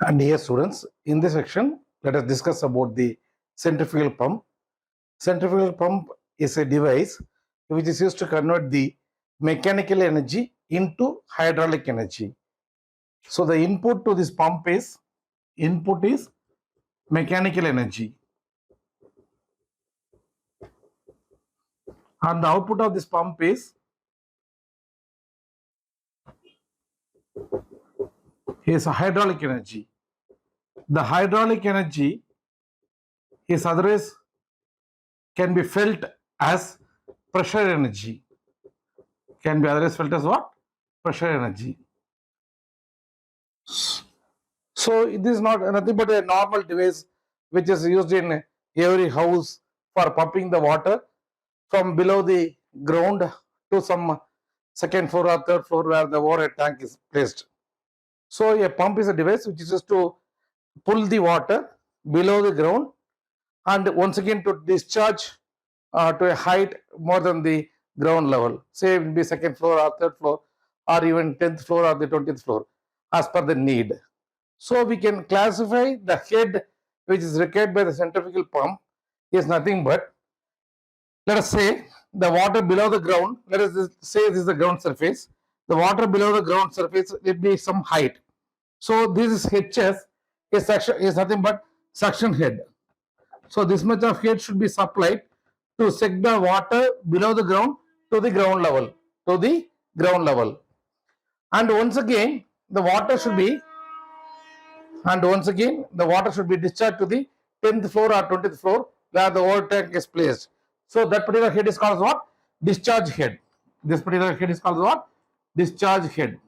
And dear students, in this section, let us discuss about the centrifugal pump. Centrifugal pump is a device which is used to convert the mechanical energy into hydraulic energy. So the input to this pump is mechanical energy, and the output of this pump is hydraulic energy. The hydraulic energy is otherwise can be felt as pressure energy. Can be otherwise felt as what? Pressure energy. So it is not nothing but a normal device which is used in every house for pumping the water from below the ground to some second floor or third floor where the water tank is placed. So a pump is a device which is used to pull the water below the ground and once again to discharge to a height more than the ground level. Say it will be second floor or third floor or even 10th floor or the 20th floor as per the need. So we can classify the head which is required by the centrifugal pump is nothing but, let us say, the water below the ground. Let us say this is the ground surface. The water below the ground surface will be some height. So this is HS is nothing but suction head. So this much of head should be supplied to suck the water below the ground to the ground level. And once again the water should be discharged to the 10th floor or 20th floor where the water tank is placed. So that particular head is called what? Discharge head. This particular head is called what? Discharge head.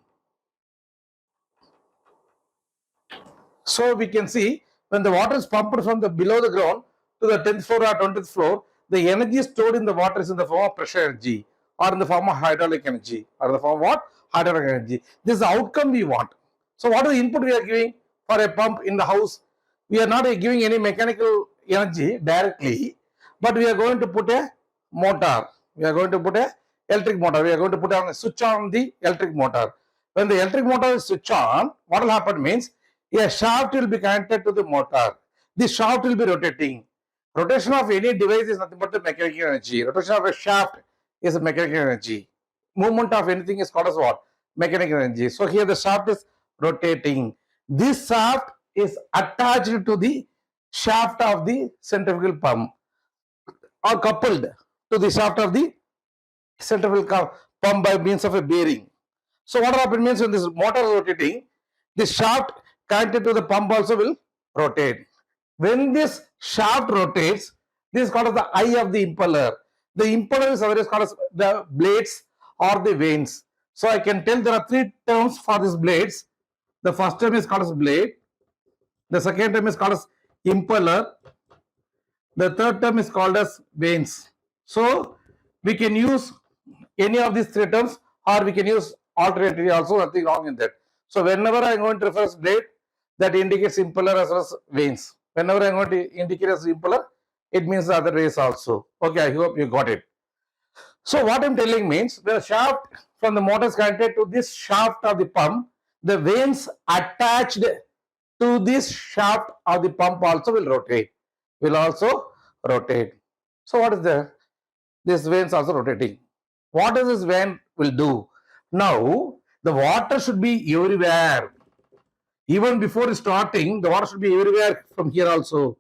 So we can see when the water is pumped from the below the ground to the 10th floor or 20th floor, the energy stored in the water is in the form of pressure energy or in the form of hydraulic energy or in the form of what? Hydraulic energy. This is the outcome we want. So what is the input we are giving for a pump in the house? We are not giving any mechanical energy directly, but we are going to put a motor. We are going to put a electric motor. We are going to put a switch on the electric motor. When the electric motor is switched on, what will happen means a shaft will be connected to the motor. This shaft will be rotating. Rotation of any device is nothing but the mechanical energy. Rotation of a shaft is mechanical energy. Movement of anything is called as what? Mechanical energy. So here the shaft is rotating. This shaft is attached to the shaft of the centrifugal pump or coupled to the shaft of the centrifugal pump by means of a bearing. So what happens means when this motor is rotating, this shaft connected to the pump also will rotate. When this shaft rotates, this is called as the eye of the impeller. The impeller is otherwise called as the blades or the vanes. So I can tell there are three terms for these blades. The first term is called as blade. The second term is called as impeller. The third term is called as vanes. So we can use any of these three terms or we can use alternatively also, nothing wrong in that. So whenever I am going to refer as blade, that indicates impeller as well as vanes. Whenever I am going to indicate as impeller, it means the other ways also. Okay, I hope you got it. So what I am telling means the shaft from the motor is connected to this shaft of the pump. The vanes attached to this shaft of the pump also will rotate. So what is there? This vanes also rotating. What does this vane will do? Now the water should be everywhere. Even before starting, the water should be everywhere from here also.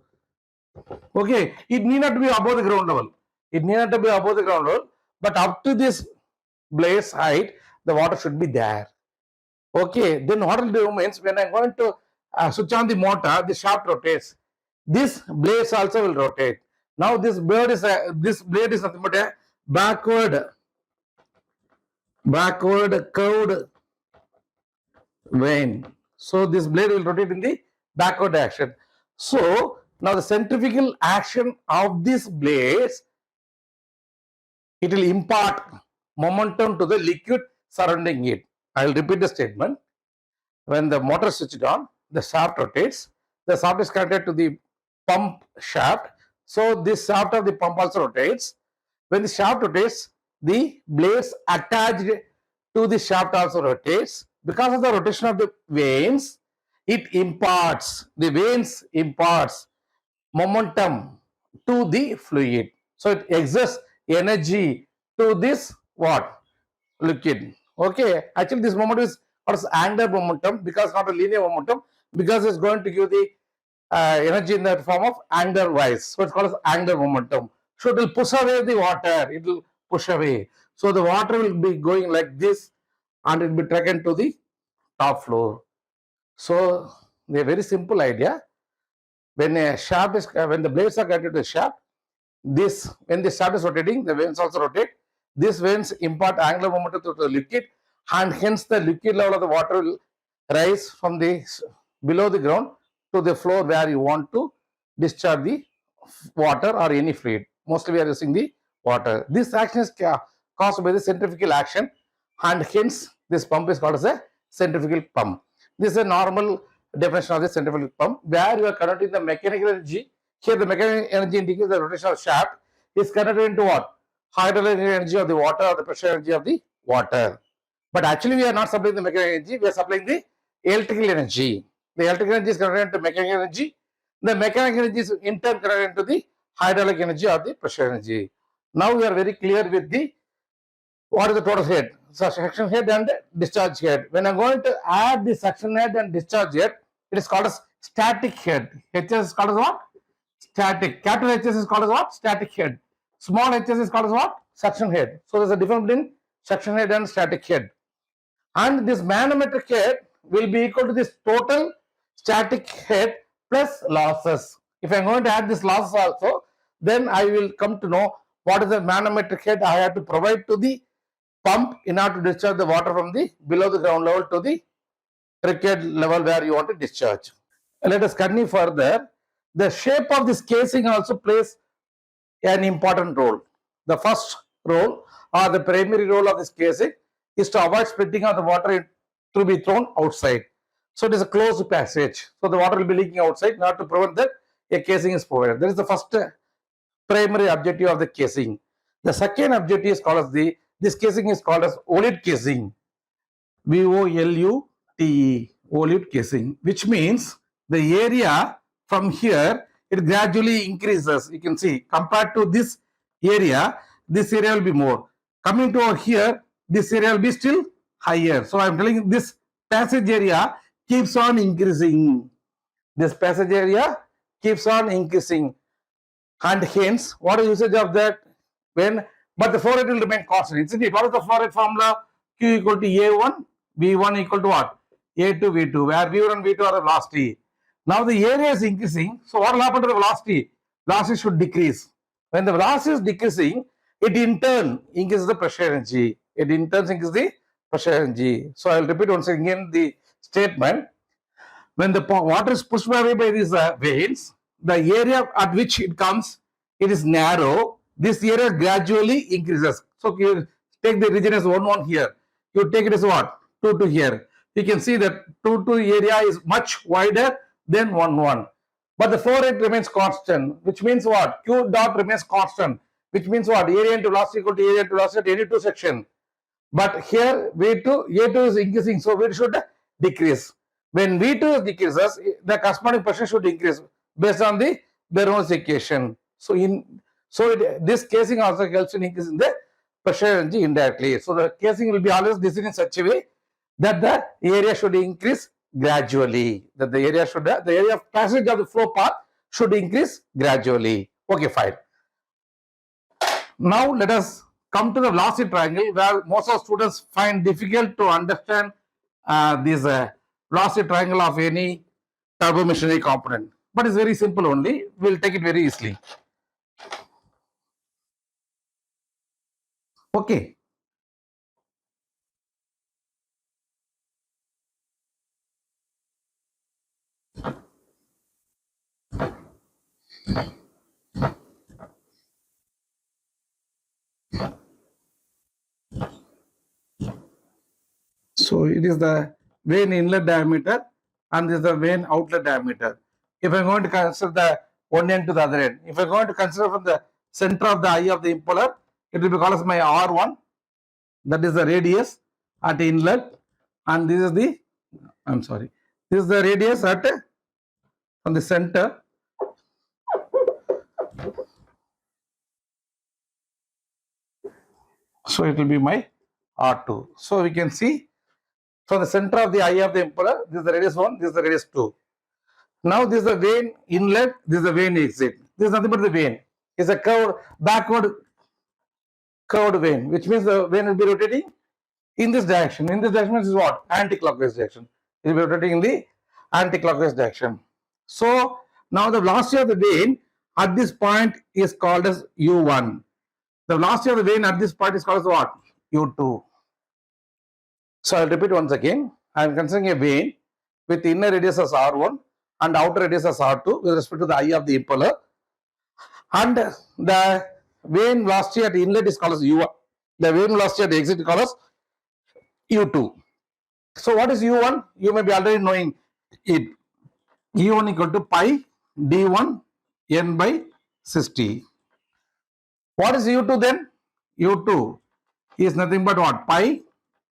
Okay, it need not be above the ground level. But up to this blade's height, the water should be there. Okay, then what will do means when I'm going to switch on the motor, the shaft rotates. This blades also will rotate. Now this blade is nothing but a backward curved vane. So this blade will rotate in the backward action. So now the centrifugal action of these blades, it will impart momentum to the liquid surrounding it. I will repeat the statement. When the motor is switched on, the shaft rotates. The shaft is connected to the pump shaft. So this shaft of the pump also rotates. When the shaft rotates, the blades attached to the shaft also rotates. Because of the rotation of the vanes, it imparts, the veins imparts momentum to the fluid. So it exerts energy to this what? Liquid. Okay, actually this momentum is called as angular momentum because not a linear momentum, because it's going to give the energy in the form of angular wise. So it's called as angular momentum. So it will push away the water. It will push away. So the water will be going like this and it will be taken to the top floor. So the very simple idea, when a shaft is, when the blades are connected to the shaft, this, when the shaft is rotating, the vanes also rotate. These vanes impart angular momentum to the liquid, and hence the liquid level of the water will rise from the below the ground to the floor where you want to discharge the water or any fluid. Mostly we are using the water. This action is caused by the centrifugal action, and hence this pump is called as a centrifugal pump. This is a normal definition of the centrifugal pump, where you are converting the mechanical energy. Here the mechanical energy indicates the rotation of shaft is converted into what? Hydraulic energy of the water or the pressure energy of the water. But actually we are not supplying the mechanical energy, we are supplying the electrical energy. The electrical energy is converted into mechanical energy. The mechanical energy is in turn converted into the hydraulic energy or the pressure energy. Now we are very clear with the what is the total head. So suction head and discharge head. When I'm going to add the suction head and discharge head, it is called as static head. HS is called as what? Static. Capital HS is called as what? Static head. Small HS is called as what? Suction head. So there's a difference between suction head and static head. And this manometric head will be equal to this total static head plus losses. If I'm going to add this losses also, then I will come to know what is the manometric head I have to provide to the pump in order to discharge the water from the below the ground level to the required level where you want to discharge. Let us continue further. The shape of this casing also plays an important role. The first role or the primary role of this casing is to avoid splitting of the water to be thrown outside. So it is a closed passage. So the water will be leaking outside, not to prevent that a casing is provided. That is the first primary objective of the casing. The second objective is called as this casing is called as volute casing. VOLUTE, volute casing, which means the area from here it gradually increases. You can see compared to this area will be more. Coming to over here, this area will be still higher. So I'm telling you, this passage area keeps on increasing. This passage area keeps on increasing, and hence what is usage of that? When but the flow rate will remain constant, isn't it? What is the flow rate formula? Q equal to A1, V1 equal to what? A2, V2, where V1 and V2 are the velocity. Now the area is increasing, so what will happen to the velocity? Velocity should decrease. When the velocity is decreasing, it in turn increases the pressure energy. It in turn increases the pressure energy. So I will repeat once again the statement. When the water is pushed away by these veins, the area at which it comes, it is narrow. This area gradually increases. So you take the region as 1, 1 here. You take it as what? 2, 2 here. You can see that 2, 2 area is much wider than 1, 1. But the flow rate remains constant, which means what? Q dot remains constant, which means what? Area into velocity equal to area into velocity at any two section. But here V2, A2 is increasing, so V2 should decrease. When V2 decreases, the corresponding pressure should increase based on the Bernoulli's equation. So this casing also helps in increasing the pressure energy indirectly. So the casing will be always designed in such a way that the area should increase gradually. That the area of passage of the flow path should increase gradually. Okay, fine. Now let us come to the velocity triangle, where most of students find difficult to understand this velocity triangle of any turbo machinery component. But it's very simple only. We'll take it very easily. Okay. So it is the vane inlet diameter and this is the vane outlet diameter. If I'm going to consider the one end to the other end, if I'm going to consider from the center of the eye of the impeller, it will be called as my R1. That is the radius at inlet, and this is the This is the radius at from the center. So it will be my R2. So we can see from the center of the eye of the impeller, this is the radius 1, this is the radius 2. Now this is the vane inlet, this is the vane exit. This is nothing but the vane. It's a curved, backward curved vane, which means the vane will be rotating in this direction. In this direction is what? Anti-clockwise direction. It will be rotating in the anti-clockwise direction. So now the velocity of the vane at this point is called as U1. The velocity of the vane at this point is called as what? U2. So I'll repeat once again. I am considering a vane with inner radius as R1 and outer radius as R2 with respect to the eye of the impeller. And the vane velocity at inlet is called as U1. The vane velocity at the exit is called as U2. So what is U1? You may be already knowing it. U1 equal to pi d1 n by 60. What is U2 then? U2 is nothing but what? Pi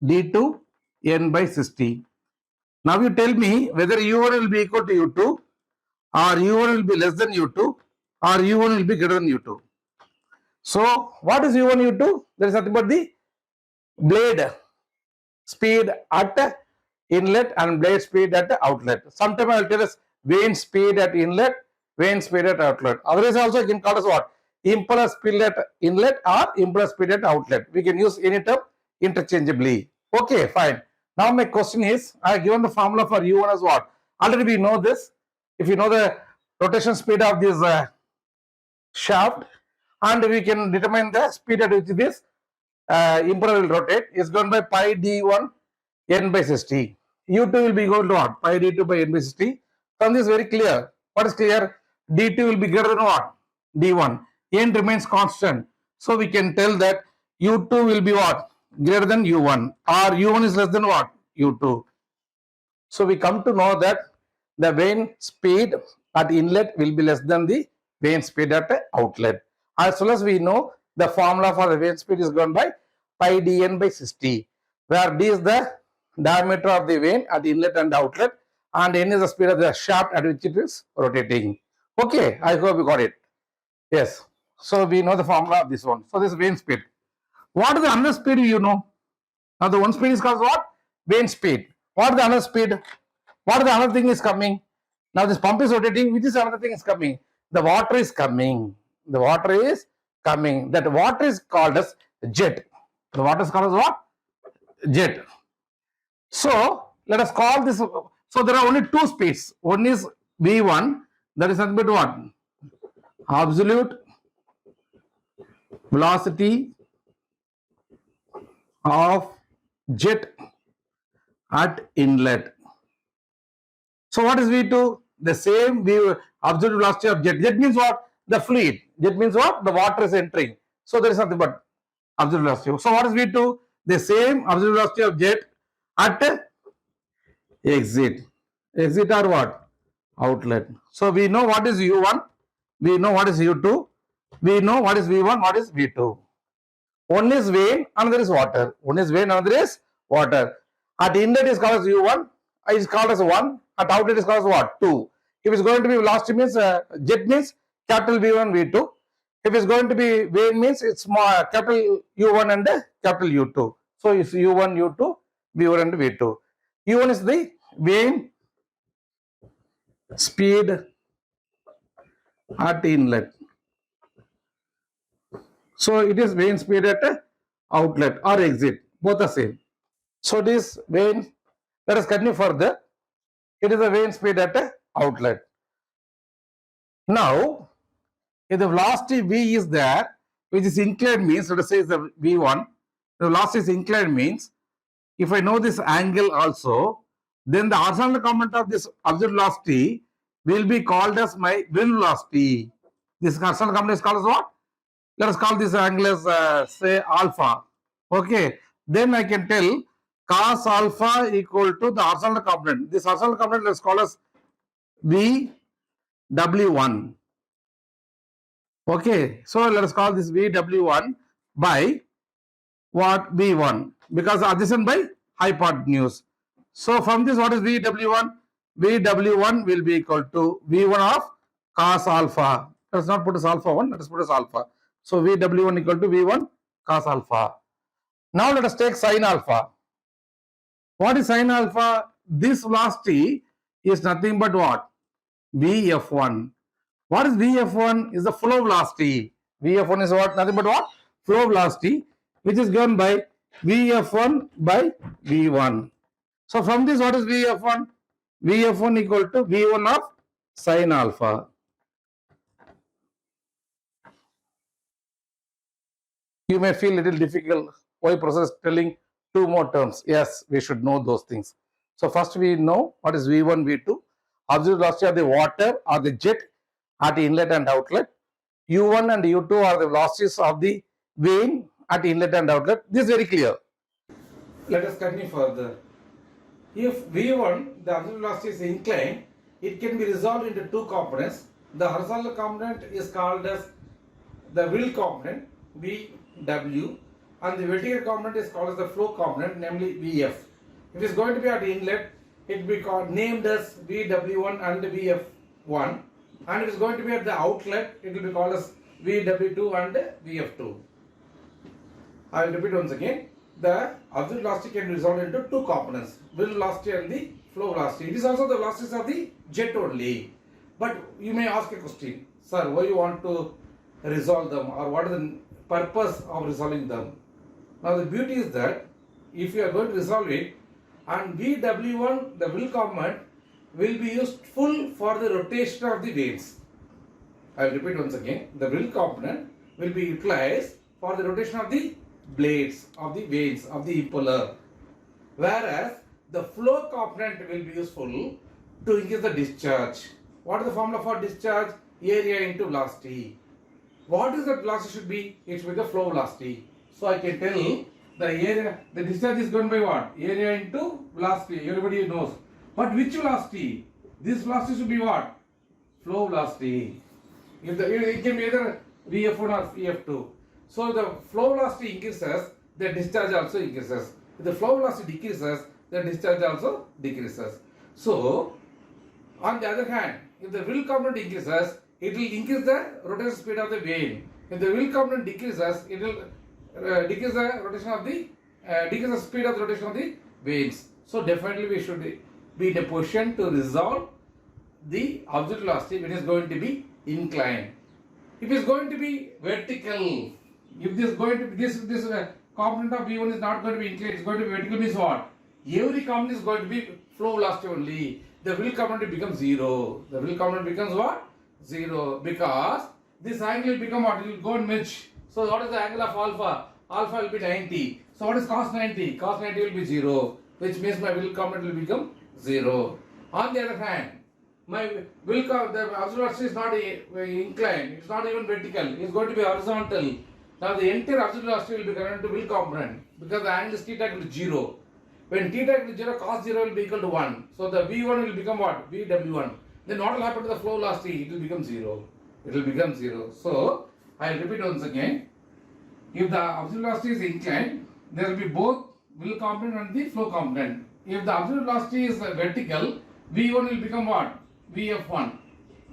d2 n by 60. Now you tell me whether U1 will be equal to U2 or U1 will be less than U2 or U1 will be greater than U2. So what is U1 U2? There is nothing but the blade speed at inlet and blade speed at the outlet. Sometimes I will tell us vane speed at inlet, vane speed at outlet. Otherwise also you can call us what? Impeller speed at inlet or impeller speed at outlet. We can use any term interchangeably. Okay, fine. Now my question is, I have given the formula for U1 as what? Already we know this. If you know the rotation speed of this shaft, and we can determine the speed at which this impeller will rotate, is given by pi d1 n by 60. U2 will be equal to what? Pi d2 by n by 60. From this very clear. What is clear? D2 will be greater than what? D1. N remains constant. So we can tell that U2 will be what? Greater than U1. Or U1 is less than what? U2. So we come to know that the vane speed at inlet will be less than the vane speed at outlet. As well as we know the formula for the vane speed is given by pi dn by 60, where d is the diameter of the vane at inlet and outlet, and n is the speed of the shaft at which it is rotating. Okay, I hope you got it. Yes. So we know the formula of this one. So this is vane speed. What is the another speed you know? Now the one speed is called what? Vane speed. What is the another speed? What is the other thing is coming? Now this pump is rotating. Which is another thing is coming? The water is coming. The water is coming. That water is called as jet. The water is called as what? Jet. So let us call this. So there are only two speeds. One is V1. That is nothing but what? Absolute velocity of jet at inlet. So what is V2? The same absolute velocity of jet. Jet means what? The fluid. Jet means what? The water is entering. So there is nothing but absolute velocity. So what is V2? The same absolute velocity of jet at exit. Exit or what? Outlet. So we know what is U1. We know what is U2. We know what is V1, what is V2. One is vane, another is water. One is vane, another is water. At inlet is called as U1, is called as 1. At outlet is called as what? 2. If it's going to be velocity means jet means capital V1, V2. If it's going to be vane means it's small capital U1 and capital U2. So it's U1, U2, V1 and V2. U1 is the vane speed at inlet. So it is vane speed at outlet or exit. Both are same. So it is vane. Let us continue further. It is a vane speed at outlet. Now, if the velocity V is there, which is inclined means, let us say is the V1, the velocity is inclined means, if I know this angle also, then the horizontal component of this absolute velocity will be called as my wind velocity. This horizontal component is called as what? Let us call this angle as say alpha. Okay. Then I can tell cos alpha equal to the horizontal component. This horizontal component let us call as VW1. Okay. So let us call this VW1 by what? V1. Because adjacent by hypotenuse. So from this what is VW1? VW1 will be equal to V1 of cos alpha. Let us not put as alpha 1, let us put as alpha. So VW1 equal to V1 cos alpha. Now let us take sin alpha. What is sin alpha? This velocity is nothing but what? Vf1. What is Vf1? Is the flow velocity. Vf1 is what? Nothing but what? Flow velocity, which is given by Vf1 by V1. So from this, what is Vf1? Vf1 equal to V1 of sin alpha. You may feel little difficult. Why professor is telling two more terms? Yes, we should know those things. So first we know what is V1, V2. Absolute velocity of the water or the jet at the inlet and outlet. U1 and U2 are the velocities of the vane at inlet and outlet. This is very clear. Let us continue further. If V1, the absolute velocity is inclined, it can be resolved into two components. The horizontal component is called as the will component, VW, and the vertical component is called as the flow component, namely VF. If it is going to be at the inlet, it will be called, named as VW1 and VF1, and if it is going to be at the outlet, it will be called as VW2 and VF2. I will repeat once again. The absolute velocity can be resolved into two components, will velocity and the flow velocity. It is also the velocities of the jet only. But you may ask a question, sir, why you want to resolve them, or what is the purpose of resolving them? Now the beauty is that if you are going to resolve it, and VW1, the will component, will be useful for the rotation of the vanes. I will repeat once again. The will component will be utilized for the rotation of the blades, of the vanes, of the impeller. Whereas the flow component will be useful to increase the discharge. What is the formula for discharge? Area into velocity. What is the velocity should be? It should be the flow velocity. So I can tell the area, the discharge is given by what? Area into velocity. Everybody knows. But which velocity? This velocity should be what? Flow velocity. It can be either VF1 or VF2. So the flow velocity increases, the discharge also increases. If the flow velocity decreases, the discharge also decreases. So, on the other hand, if the will component increases, it will increase the rotation speed of the vane. If the will component decreases, it will decrease the rotation of the decrease the speed of the rotation of the vanes. So definitely we should be in a position to resolve the absolute velocity when it is going to be inclined. If it is going to be vertical, if this is going to be this component of V1 is not going to be inclined, it is going to be vertical, means what? Every component is going to be flow velocity only. The will component becomes 0. The will component becomes what? 0, because this angle will become what? It will go and match. So what is the angle of alpha? Alpha will be 90. So what is cos 90? Cos 90 will be 0, which means my will component will become 0. On the other hand, my the absolute velocity is not inclined, it is not even vertical, it is going to be horizontal. Now the entire absolute velocity will be connected to will component, because the angle is theta equal to 0. When theta equal to 0, cos 0 will be equal to 1. So the V1 will become what? VW1. Then what will happen to the flow velocity? It will become 0. It will become 0. So I will repeat once again. If the absolute velocity is inclined, there will be both will component and the flow component. If the absolute velocity is vertical, V1 will become what? VF1.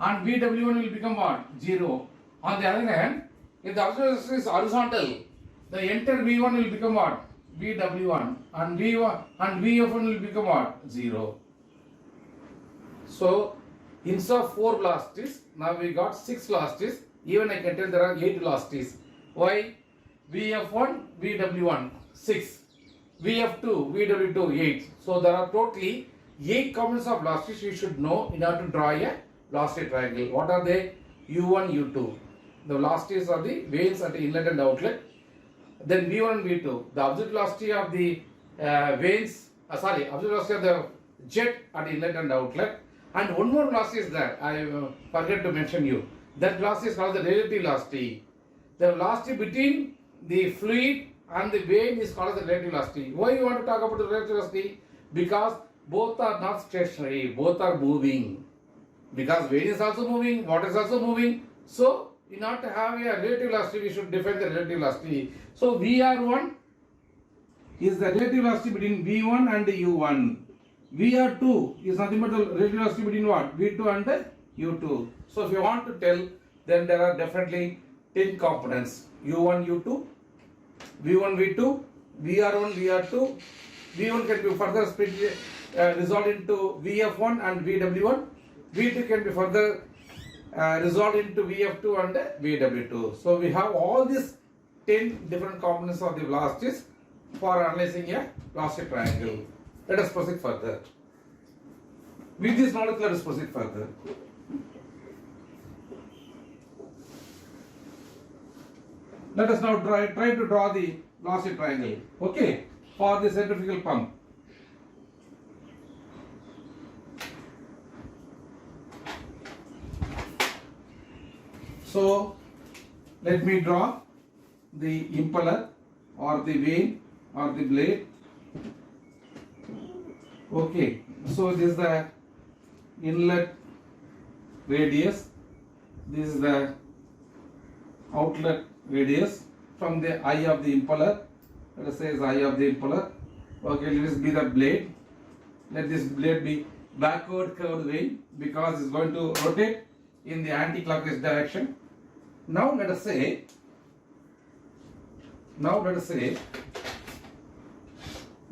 And VW1 will become what? 0. On the other hand, if the absolute velocity is horizontal, the entire V1 will become what? VW1. And VF1 will become what? 0. So, instead of 4 velocities, now we got 6 velocities. Even I can tell there are 8 velocities. Why? VF1, VW1, 6. VF2, VW2, 8. So there are totally 8 components of velocities you should know in order to draw a velocity triangle. What are they? U1, U2. The velocities of the vanes at the inlet and outlet. Then V1 and V2. The absolute velocity of the absolute velocity of the jet at the inlet and outlet. And one more velocity is there. I forget to mention you. That velocity is called the relative velocity. The velocity between the fluid and the vane is called the relative velocity. Why you want to talk about the relative velocity? Because both are not stationary, both are moving. Because vane is also moving, water is also moving. So, in order to have a relative velocity, we should define the relative velocity. So, VR1 is the relative velocity between V1 and U1. VR2 is nothing but the relative velocity between what? V2 and U2. So if you want to tell, then there are definitely 10 components. U1, U2, V1, V2, VR1, VR2. V1 can be further split, resolved into VF1 and VW1. V2 can be further resolved into VF2 and VW2. So we have all these 10 different components of the velocities for analyzing a velocity triangle. Let us proceed further. With this knowledge, let us proceed further. Let us now try to draw the velocity triangle. Okay, for the centrifugal pump. So let me draw the impeller or the vane or the blade. Okay, so this is the inlet radius, this is the outlet radius from the eye of the impeller. Let us say is eye of the impeller. Okay, let this be the blade. Let this blade be backward curved vane because it's going to rotate in the anti-clockwise direction. Now let us say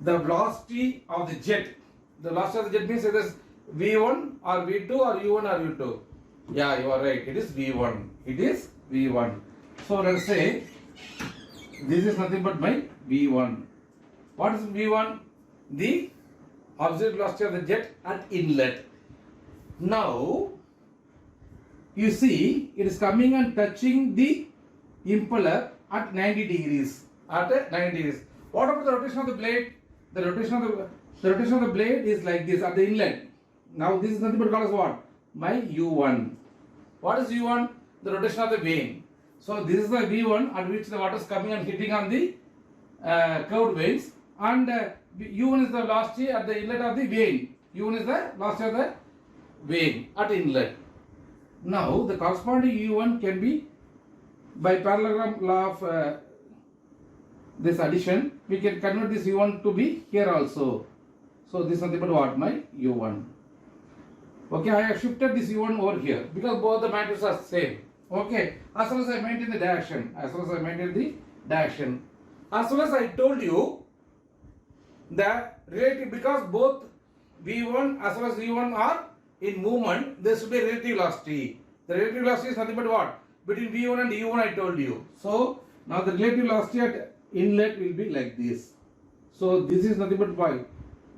the velocity of the jet. The velocity of the jet means it is V1 or V2 or U1 or U2. Yeah, you are right. It is V1. It is V1. So let us say this is nothing but my V1. What is V1? The absolute velocity of the jet at inlet. Now you see it is coming and touching the impeller at 90 degrees. At 90 degrees. What about the rotation of the blade? The rotation of the blade is like this at the inlet. Now this is nothing but called as what? My U1. What is U1? The rotation of the vane. So this is the V1 at which the water is coming and hitting on the curved vanes, and U1 is the velocity at the inlet of the vane. U1 is the velocity of the vane at inlet. Now the corresponding U1 can be, by parallelogram law of this addition, we can convert this U1 to be here also. So this is nothing but what? My U1. Okay, I have shifted this U1 over here because both the magnitudes are same. Okay, as well as I maintain the direction. As well as I told you that relative, because both V1 as well as U1 are in movement, there should be relative velocity. The relative velocity is nothing but what? Between V1 and U1 I told you. So now the relative velocity at inlet will be like this. So this is nothing but why?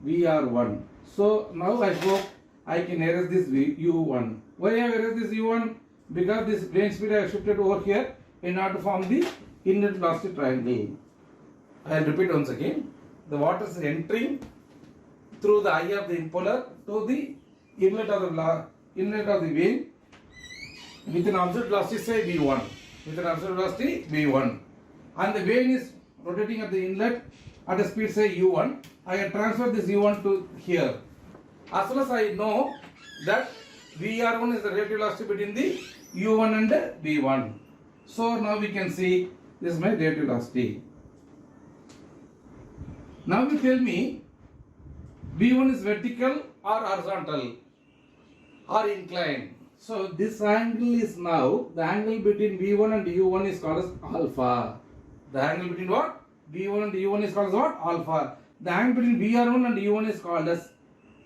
VR1. So now I hope I can erase this U1. Why I have erased this U1? Because this plane speed I have shifted over here in order to form the inlet velocity triangle. I will repeat once again. The water is entering through the eye of the impeller to the inlet of the vane with an absolute velocity say V1. With an absolute velocity V1. And the vane is rotating at the inlet at a speed say U1. I have transferred this U1 to here. As well as I know that VR1 is the relative velocity between the U1 and V1. So now we can see this is my relative velocity. Now you tell me V1 is vertical or horizontal or inclined. So this angle is now, the angle between V1 and U1 is called as alpha. The angle between what? V1 and U1 is called as what? Alpha. The angle between VR1 and U1 is called as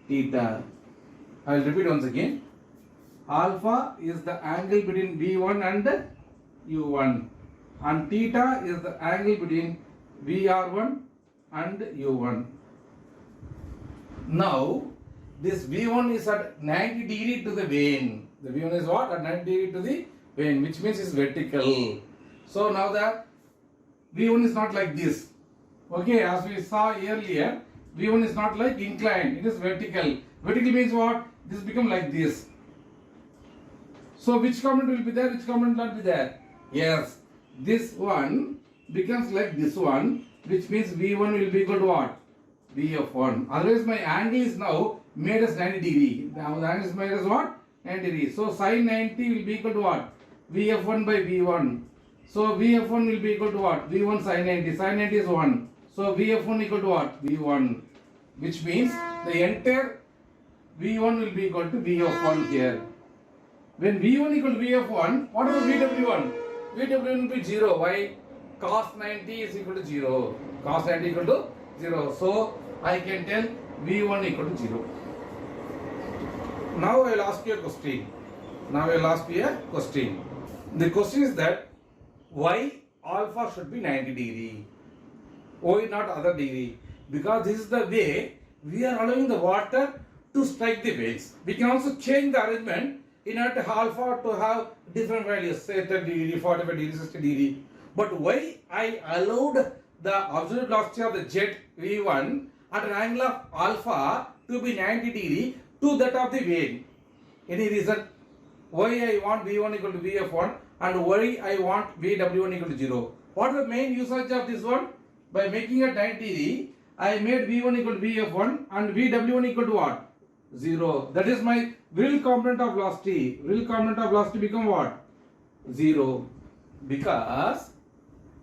theta. I will repeat once again. Alpha is the angle between V1 and U1, and theta is the angle between VR1 and U1. Now this V1 is at 90 degree to the vane. The V1 is what? At 90 degree to the vane, which means it's vertical. So now the V1 is not like this. Okay, as we saw earlier, V1 is not like inclined, it is vertical. Vertical means what? This become like this. So which component will be there, which component will not be there? Yes, this one becomes like this one, which means V1 will be equal to what? VF1. Otherwise my angle is now made as 90 degree. Now the angle is made as what? 90 degree. So sin 90 will be equal to what? VF1 by V1. So VF1 will be equal to what? V1 sin 90. Sin 90 is 1. So VF1 equal to what? V1. which means the entire V1 will be equal to V of 1 here. When V1 equal to V of 1, what is VW1? VW1 will be 0. Why? Cos 90 is equal to 0. Cos 90 equal to 0. So I can tell V1 equal to 0. Now I will ask you a question. The question is that why alpha should be 90 degree? Why not other degree? Because this is the way we are allowing the water to strike the vanes. We can also change the arrangement in order to alpha to have different values, say 30 degree, 45 degree, 60 degree. But why I allowed the absolute velocity of the jet V1 at an angle of alpha to be 90 degree to that of the vane? Any reason? Why I want V1 equal to Vf1 and why I want Vw1 equal to 0? What is the main usage of this one? By making it 90 degree, I made V1 equal to Vf1 and Vw1 equal to what? 0. That is my real component of velocity. Real component of velocity become what? 0. Because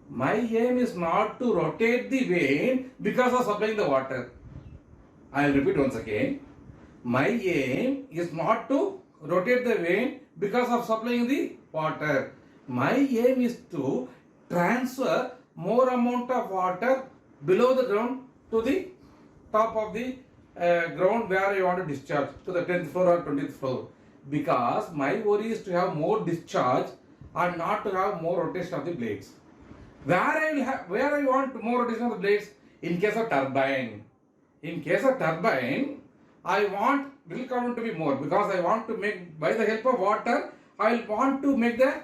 my aim is not to rotate the vane because of supplying the water. I will repeat once again. My aim is not to rotate the vane because of supplying the water. My aim is to transfer more amount of water below the ground to the top of the ground where I want to discharge, to the 10th floor or 20th floor. Because my worry is to have more discharge and not to have more rotation of the blades. Where I want more rotation of the blades? In case of turbine. In case of turbine, I want real component to be more because I want to make, by the help of water, I will want to make the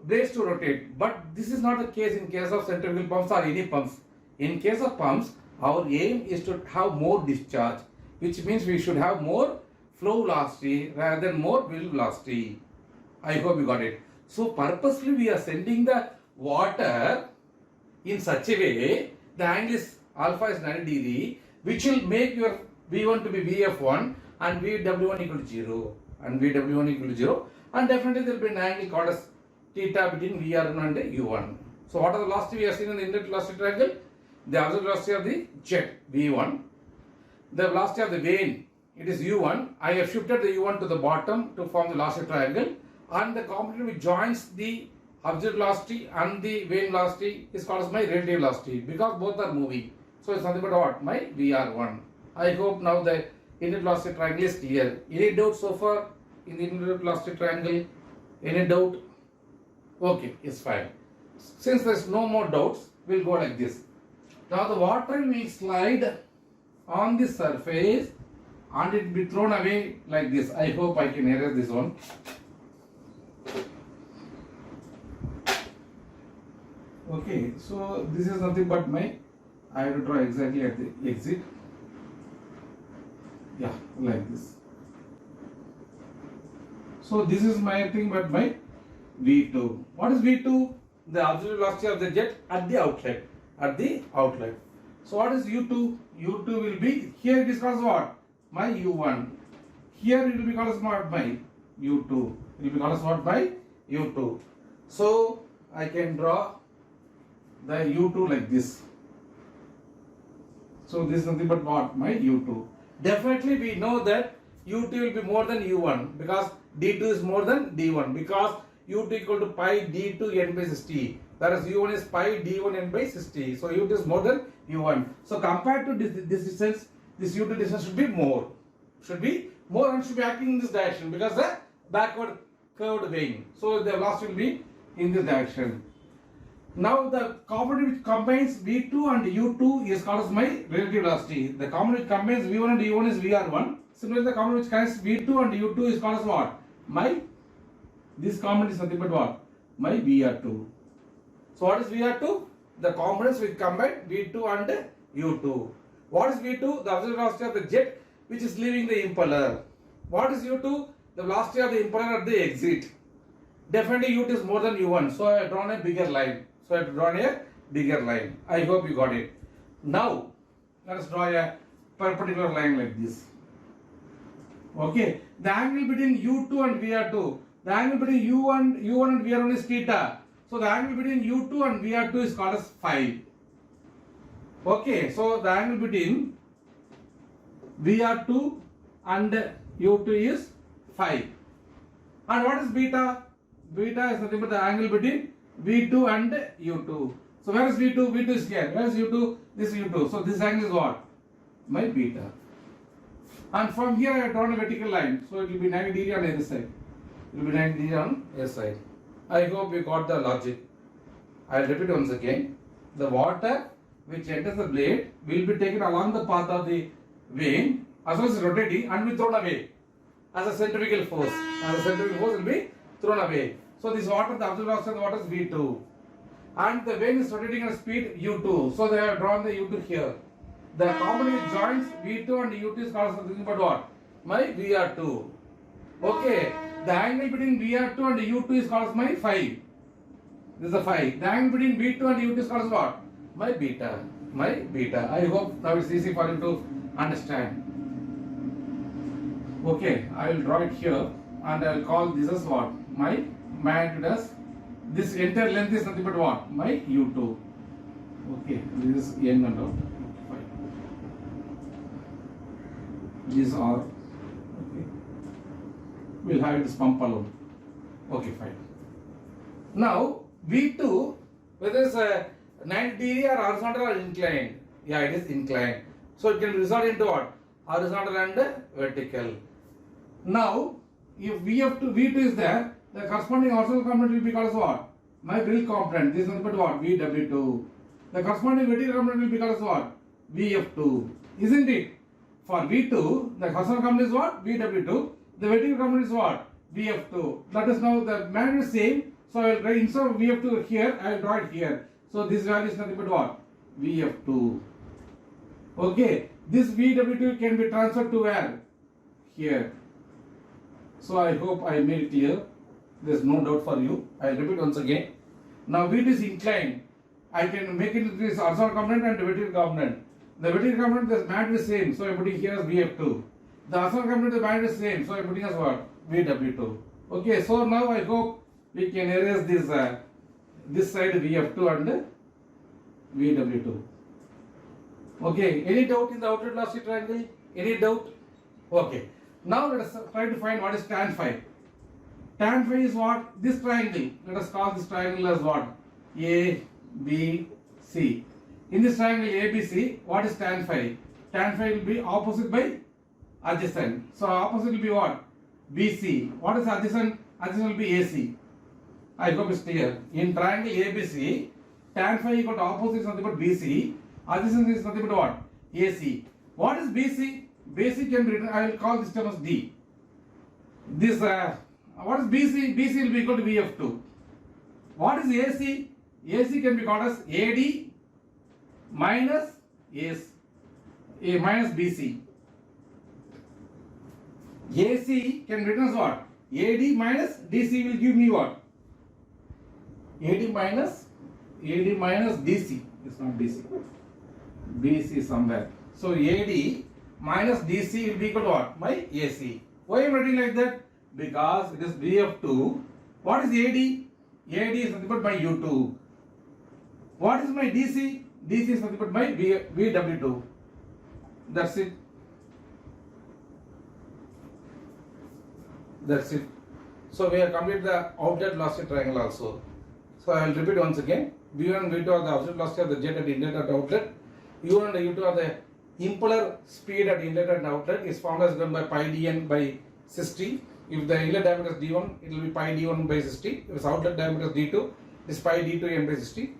blades to rotate. But this is not the case in case of centrifugal pumps or any pumps. In case of pumps, our aim is to have more discharge, which means we should have more flow velocity rather than more wheel velocity. I hope you got it. So purposely we are sending the water in such a way, the angle is alpha is 90 degree, which will make your V1 to be Vf1 and Vw1 equal to 0. And Vw1 equal to 0. And definitely there will be an angle called as theta between Vr1 and U1. So what are the velocity we have seen in the inlet velocity triangle? The absolute velocity of the jet V1. The velocity of the vane, it is U1. I have shifted the U1 to the bottom to form the velocity triangle. And the component which joins the absolute velocity and the vane velocity is called as my relative velocity because both are moving. So it's nothing but what? My Vr1. I hope now the inlet velocity triangle is clear. Any doubt so far in the inlet velocity triangle? Any doubt? Okay, it's fine. Since there's no more doubts, we'll go like this. Now the water will slide on the surface and it will be thrown away like this. I hope I can erase this one. Okay, so this is nothing but my, I have to draw exactly at the exit. Yeah, like this. So this is my thing but my V2. What is V2? The absolute velocity of the jet at the outlet. At the outlet. So what is U2? U2 will be, here it is called as what? My U1. Here it will be called as what? My U2. It will be called as what? My U2. So I can draw the U2 like this. So this is nothing but what? My U2. Definitely we know that U2 will be more than U1 because D2 is more than D1 because U2 equal to pi D2 n by 60. Whereas U1 is pi D1 n by 60. So U2 is more than U1. So compared to this distance, this U2 distance should be more. Should be more and should be acting in this direction because the backward curved vane. So the velocity will be in this direction. Now the component which combines V2 and U2 is called as my relative velocity. The component which combines V1 and U1 is Vr1. Similarly, the component which connects V2 and U2 is called as what? My, this component is nothing but what? My Vr2. So what is Vr2? The components which combine V2 and U2. What is V2? The absolute velocity of the jet which is leaving the impeller. What is U2? The velocity of the impeller at the exit. Definitely U2 is more than U1. So I have drawn a bigger line. I hope you got it. Now let us draw a perpendicular line like this. Okay. The angle between U2 and Vr2. The angle between U1 and Vr1 is theta. So the angle between U2 and Vr2 is called as phi. Okay. So the angle between VR2 and U2 is 5. And what is beta? Beta is nothing but the angle between V2 and U2. So where is V2? V2 is here. Where is U2? This is U2. So this angle is what? My beta. And from here I have drawn a vertical line. So it will be 90 degree on either side. It will be 90 degree on either side. I hope you got the logic. I will repeat once again. The water which enters the blade will be taken along the path of the vane as well as rotating and will be thrown away as a centrifugal force. As a centrifugal force will be thrown away. So this water, the absolute velocity of the water is V2. And the vane is rotating at speed U2. So they have drawn the U2 here. The component which joins V2 and U2 is called something but what? My VR2. Okay. The angle between VR2 and U2 is called my phi. This is a phi. The angle between V2 and U2 is called what? My beta. My beta. I hope now it's easy for you to understand. Okay. I will draw it here and I will call this as what? My magnitude as this entire length is nothing but what? My U2. Okay. This is N and out. These are okay. We'll have this pump alone. Okay, fine. Now V2, whether it's a 90 degree or horizontal or inclined. Yeah, it is inclined. So it can result into what? Horizontal and vertical. Now, if V2 is there, the corresponding horizontal component will be called as what? My drill component. This is nothing but what? VW2. The corresponding vertical component will be called as what? VF2. Isn't it? For V2, the horizontal component is what? VW2. The vertical component is what? VF2. That is now the magnitude is same. So I will write instead of VF2 here, I will draw it here. So this value is nothing but what? VF2. Okay. This VW2 can be transferred to where? Here. So I hope I made it clear. There is no doubt for you. I will repeat once again. Now V2 is inclined. I can make it into this horizontal component and the vertical component. The vertical component, the magnitude is same. So I am putting here as VF2. The horizontal component, the magnitude is same. So I am putting as what? VW2. Okay. So now I hope we can erase this side VF2 and VW2. Okay. Any doubt in the outlet velocity triangle? Any doubt? Okay. Now let us try to find what is tan phi. Tan phi is what? This triangle. Let us call this triangle as what? A, B, C. In this triangle ABC, what is tan phi? Tan phi will be opposite by adjacent. So opposite will be what? BC. What is adjacent? Adjacent will be AC. I hope it's clear. In triangle ABC, tan phi equal to opposite is nothing but BC. Adjacent is nothing but what? AC. What is BC? BC can be written, I will call this term as D. This, what is BC? BC will be equal to VF2. What is AC? AC can be called as AD minus minus BC. AC can be written as what? AD minus DC will give me what? AD minus DC. It's not DC. BC somewhere. So AD minus DC will be equal to what? My AC. Why I am writing like that? Because it is VF2. What is AD? AD is nothing but my U2. What is my DC? DC is nothing but my VW2. That's it. That's it. So we have completed the outlet velocity triangle also. So I will repeat once again. V1 and V2 are the absolute velocity of the jet at inlet and outlet. U1 and U2 are the impeller speed at inlet and outlet. Its formula is given by pi dn by 60. If the inlet diameter is d1, it will be pi d1 by 60. If its outlet diameter is d2, it is pi d2 n by 60.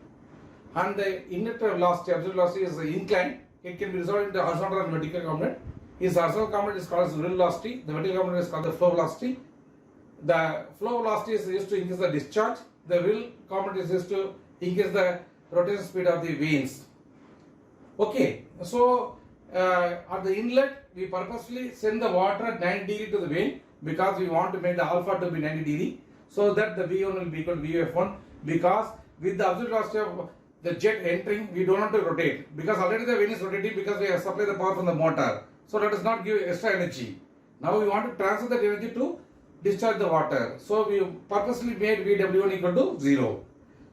And the inlet velocity, absolute velocity is inclined. It can be resolved into horizontal and vertical component. Its horizontal component is called as real velocity. The vertical component is called the flow velocity. The flow velocity is used to increase the discharge. The real component is used to increase the rotation speed of the vanes. Okay, so at the inlet, we purposely send the water at 90 degree to the vane because we want to make the alpha to be 90 degree, so that the V1 will be equal to VF1, because with the absolute velocity of the jet entering, we don't want to rotate, because already the vane is rotating because we have supplied the power from the motor. So let us not give extra energy. Now we want to transfer that energy to discharge the water. So we purposely made VW1 equal to 0.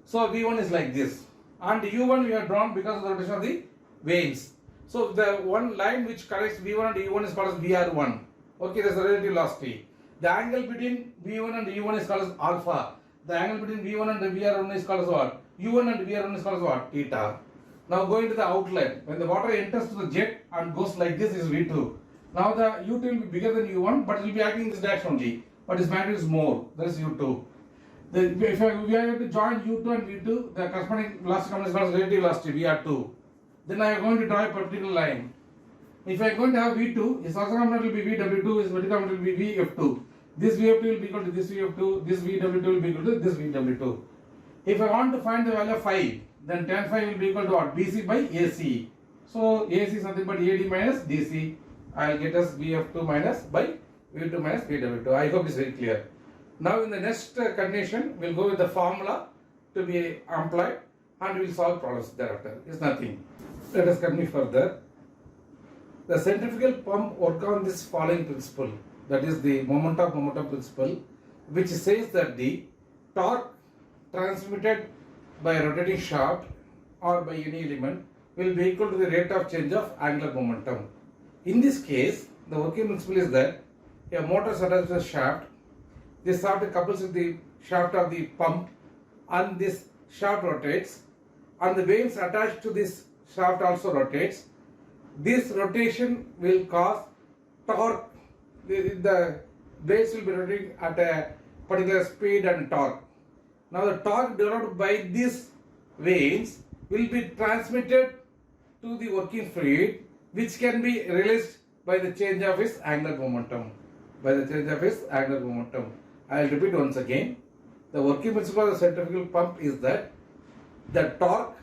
So V1 is like this. And U1 we have drawn because of the rotation of the vanes. So the one line which connects V1 and E1 is called as VR1. Okay, that's the relative velocity. The angle between V1 and E1 is called as alpha. The angle between V1 and VR1 is called as what? U1 and VR1 is called as what? Theta. Now going to the outlet. When the water enters to the jet and goes like this is V2. Now the U2 will be bigger than U1, but it will be acting in this direction only. But its magnitude is more. That is U2. If we are to join U2 and V2, the corresponding velocity comes as relative velocity VR2. Then I am going to draw a particular line. If I am going to have V2, its horizontal component will be VW2, its vertical component will be VF2. This VF2 will be equal to this VF2, this VW2 will be equal to this VW2. If I want to find the value of phi, then tan phi will be equal to what? BC by AC. So AC is nothing but AD minus DC. I will get us VF2 minus by V2 minus VW2. I hope it's very clear. Now in the next condition, we'll go with the formula to be employed and we'll solve problems thereafter. It's nothing. Let us continue further. The centrifugal pump work on this following principle. That is the moment of momentum principle, which says that the torque transmitted by a rotating shaft or by any element will be equal to the rate of change of angular momentum. In this case, the working principle is that a motor is attached to the shaft. This shaft couples with the shaft of the pump and this shaft rotates and the vanes attached to this shaft also rotates. This rotation will cause torque. The vanes will be rotating at a particular speed and torque. Now the torque developed by these vanes will be transmitted to the working fluid, which can be released by the change of its angular momentum. I will repeat once again. The working principle of the centrifugal pump is that the torque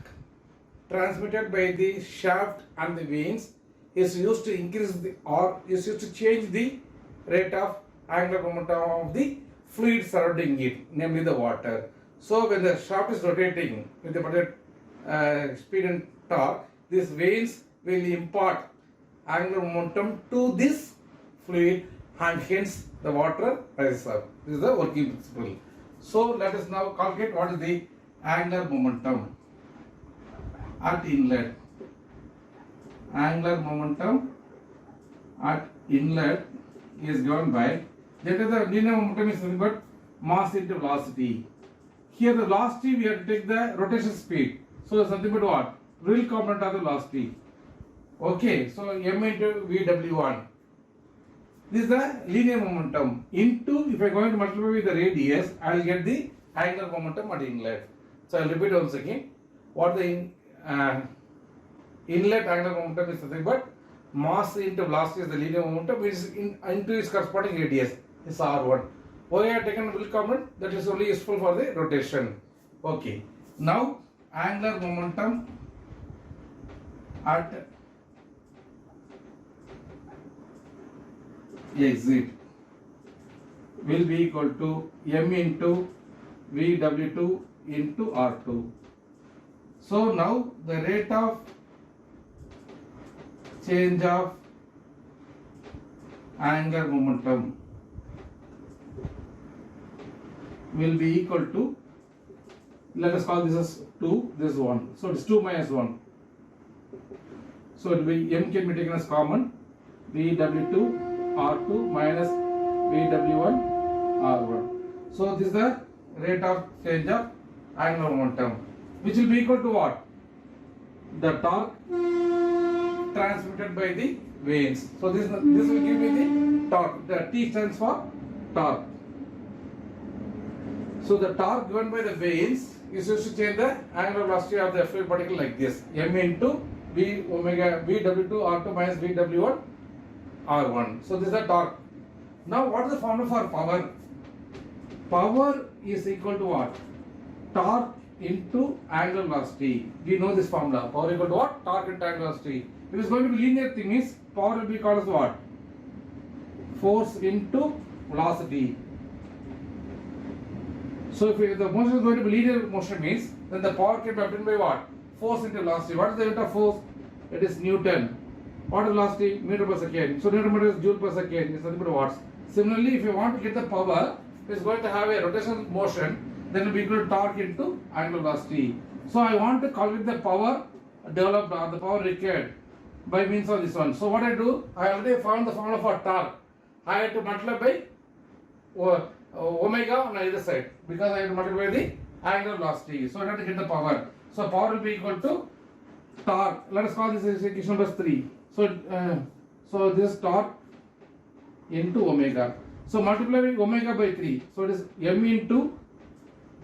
transmitted by the shaft and the vanes is used to increase is used to change the rate of angular momentum of the fluid surrounding it, namely the water. So when the shaft is rotating with the particular speed and torque, these vanes will impart angular momentum to this fluid and hence the water rises up. This is the working principle. So let us now calculate what is the angular momentum at inlet. Angular momentum at inlet is given by, that is the linear momentum is nothing but mass into velocity. Here the velocity we have to take the rotation speed. So it's nothing but what? Real component of the velocity. Okay, so m into Vw1. This is the linear momentum into, if I am going to multiply with the radius, I will get the angular momentum at inlet. So I will repeat once again. What the inlet angular momentum is nothing but mass into velocity is the linear momentum, which is into its corresponding radius is R1. Why I have taken real component? That is only useful for the rotation. Okay. Now angular momentum at exit will be equal to m into Vw2 into R2. So now the rate of change of angular momentum will be equal to, let us call this as 2, this 1. So it is 2 minus 1. So it will be m can be taken as common, Vw2 R2 minus Vw1 R1. So this is the rate of change of angular momentum, which will be equal to what? The torque transmitted by the vanes. So this will give me the torque. The T stands for torque. So the torque given by the vanes is used to change the angular velocity of the fluid particle like this, m into V omega Vw2 R2 minus Vw1 R1. So this is the torque. Now what is the formula for power? Power is equal to what? Torque into angular velocity. We know this formula. Power equal to what? Torque into angular velocity. If it is going to be linear thing, means power will be called as what? Force into velocity. So if the motion is going to be linear motion, means then the power can be obtained by what? Force into velocity. What is the unit of force? It is Newton. What is velocity? Meter per second. So Newton meter is joule per second. It's nothing but watts. Similarly, if you want to get the power, it is going to have a rotational motion, then it will be equal to torque into angular velocity. So I want to calculate the power developed or the power required by means of this one. So what I do, I already found the formula for torque. I had to multiply by omega on either side because I have to multiply the angular velocity. So I have to get the power. So power will be equal to torque. Let us call this equation number 3. So this torque into omega. So multiply omega by 3. So it is m into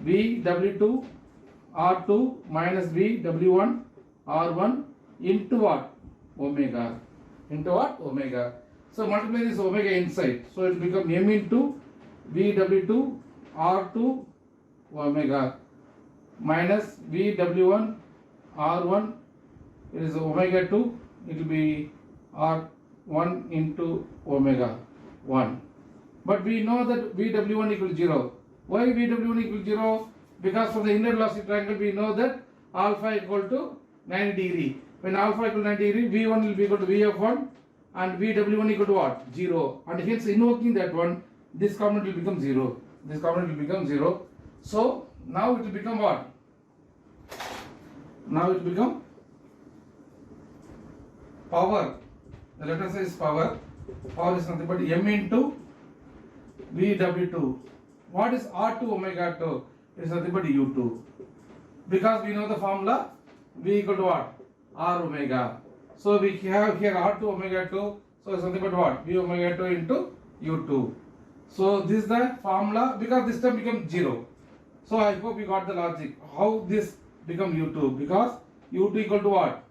v w2 r2 minus v w1 r1 into what? Omega. Into what? Omega. So multiply this omega inside. So it will become m into v w2 r2 omega minus v w1 r1. It is omega 2. It will be r1 into omega 1. But we know that Vw1 equal to 0. Why Vw1 equal to 0? Because from the inlet velocity triangle we know that alpha equal to 90 degree. When alpha equal to 90 degree, V1 will be equal to Vf1 and Vw1 equal to what? 0. And hence invoking that one, this component will become 0. This component will become 0. So now it will become what? Now it will become power. The letter says power. Power is nothing but m into Vw2. What is R2 omega 2? It is nothing but U2. Because we know the formula V equal to what? R omega. So we have here R2 omega 2. So it's nothing but what? V omega 2 into U2. So this is the formula because this term becomes 0. So I hope you got the logic. How this become U2? Because U2 equal to what?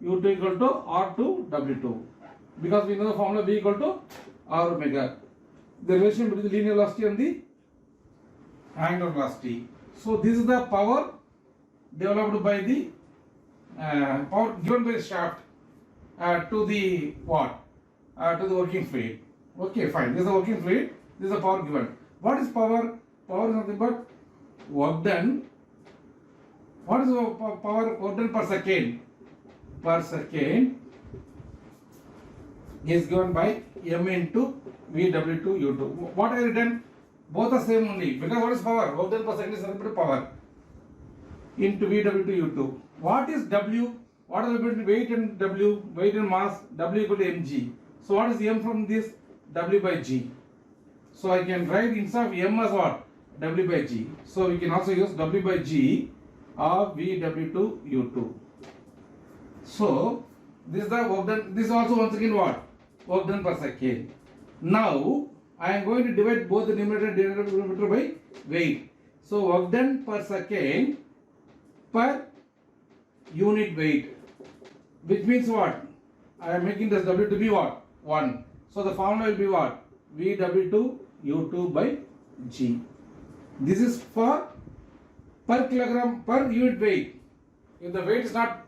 U2 equal to R2 W2. Because we know the formula V equal to R omega. The relation between the linear velocity and the angular velocity. So this is the power developed by the power given by the shaft to the what? To the working fluid. Okay, fine. This is the working fluid. This is the power given. What is power? Power is nothing but work done. What is the power work done per second? Per second is given by m into Vw2 U2. What I written? Both are same only because what is power? Work done per second is nothing but power into Vw2 U2. What is W? What is the between weight and W? Weight and mass. W equal to mg. So what is m from this? W by g. So I can write instead of m as what? W by g. So we can also use W by g of Vw2 U2. So this is the work done. This is also once again what? Work done per second. Now I am going to divide both the numerator and denominator by weight. So work done per second per unit weight, which means what? I am making this W to be what? 1. So the formula will be what? Vw2 U2 by G. This is for per kilogram per unit weight. If the weight is not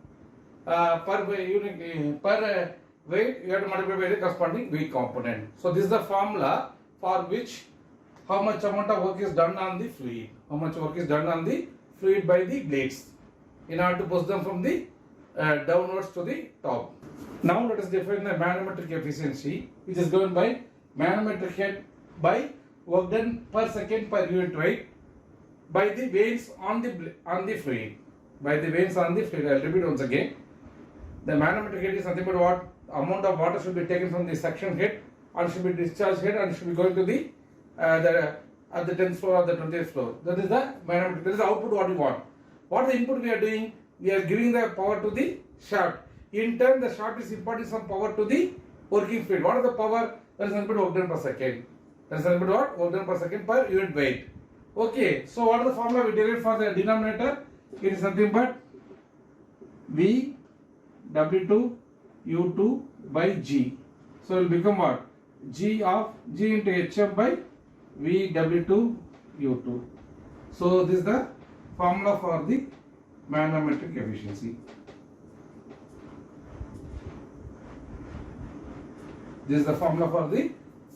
per unit per weight, you have to multiply by the corresponding weight component. So this is the formula for which how much amount of work is done on the fluid. How much work is done on the fluid by the blades in order to push them from the downwards to the top. Now let us define the manometric efficiency, which is given by manometric head by work done per second per unit weight by the veins on the fluid. By the veins on the fluid. I will repeat once again. The manometric head is nothing but what amount of water should be taken from the suction head and should be discharged head and should be going to the at the 10th floor or the 20th floor. That is the manometric. That is the output what we want. What is the input we are doing? We are giving the power to the shaft. In turn, the shaft is imparting some power to the working fluid. What is the power? That is nothing but work done per second. That is nothing but what? Work done per second per unit weight. Okay. So what is the formula we derived for the denominator? It is nothing but V W2 U2 by G. So it will become what? G into HM by V W2 U2. So this is the formula for the manometric efficiency. This is the formula for the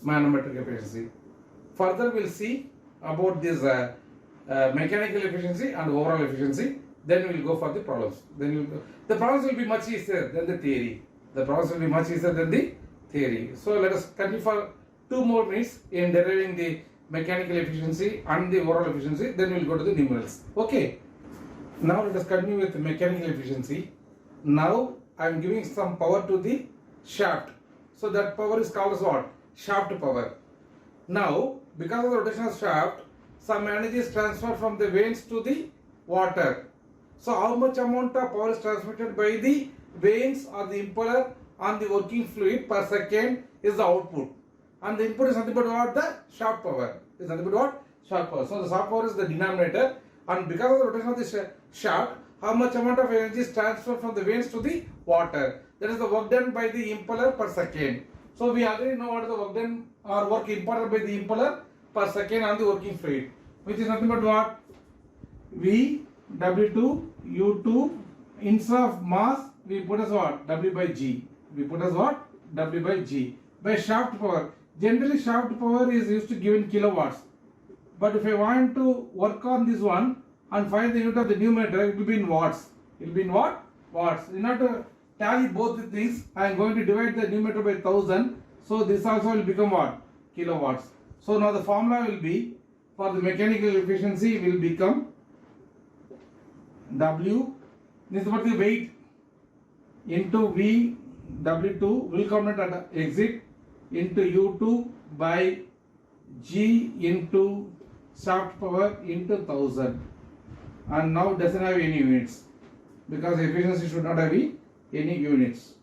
manometric efficiency. Further we will see about this mechanical efficiency and overall efficiency. Then we will go for the problems. The problems will be much easier than the theory. The problems will be much easier than the theory. So let us continue for 2 more minutes in deriving the mechanical efficiency and the overall efficiency. Then we will go to the numerals. Okay. Now let us continue with the mechanical efficiency. Now I am giving some power to the shaft. So that power is called as what? Shaft power. Now, because of the rotation of shaft, some energy is transferred from the vanes to the water. So how much amount of power is transmitted by the vanes or the impeller on the working fluid per second is the output. And the input is nothing but what? The shaft power. Is nothing but what? Shaft power. So the shaft power is the denominator, and because of the rotation of the shaft, how much amount of energy is transferred from the vanes to the water. That is the work done by the impeller per second. So we already know what is the work done or work imparted by the impeller per second on the working fluid, which is nothing but what? V W2 U2, instead of mass we put as what? W by G. We put as what? W by G. By shaft power. Generally shaft power is used to give in kilowatts. But if I want to work on this one and find the unit of the numerator, it will be in watts. It will be in what? Watts. In order to tally both the things, I am going to divide the numerator by 1000. So this also will become what? Kilowatts. So now the formula will be, for the mechanical efficiency, will become W, this is what the weight, into V W2 will come at exit, into U2 by G into shaft power into 1000. And now doesn't have any units, because efficiency should not have any units.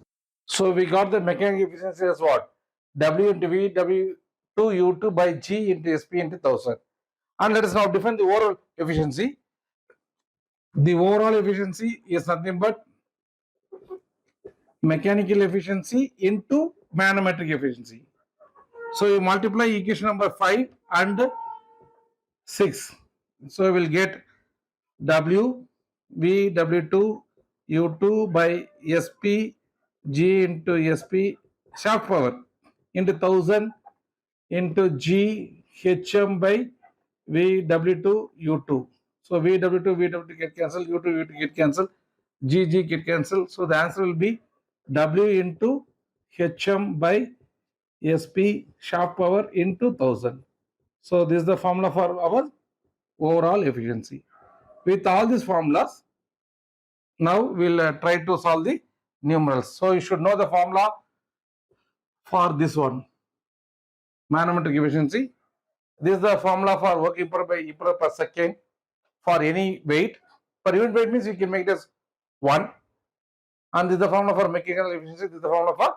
So we got the mechanical efficiency as what? W into V W2 U2 by G into SP into 1000. And let us now define the overall efficiency. The overall efficiency is nothing but mechanical efficiency into manometric efficiency. So you multiply equation number 5 and 6. So you will get W V W2 U2 by SP G into SP shaft power into 1000 into G HM by V W2 U2. So V W2 get cancelled, U2 get cancelled, G get cancelled. So the answer will be W into HM by SP shaft power into 1000. So this is the formula for our overall efficiency. With all these formulas, now we'll try to solve the numerals. So you should know the formula for this one, manometric efficiency. This is the formula for work impeller by impeller per second for any weight. For unit weight means you can make it as 1. And this is the formula for mechanical efficiency. This is the formula for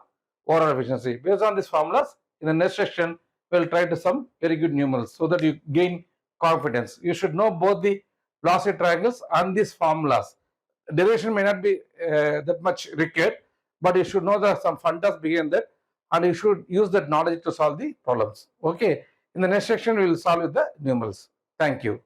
overall efficiency. Based on these formulas, in the next section, we'll try to sum very good numerals so that you gain confidence. You should know both the velocity triangles and these formulas. Derivation may not be that much required, but you should know that some fundamentals begin that, and you should use that knowledge to solve the problems. Okay. In the next section, we will solve with the numerals. Thank you.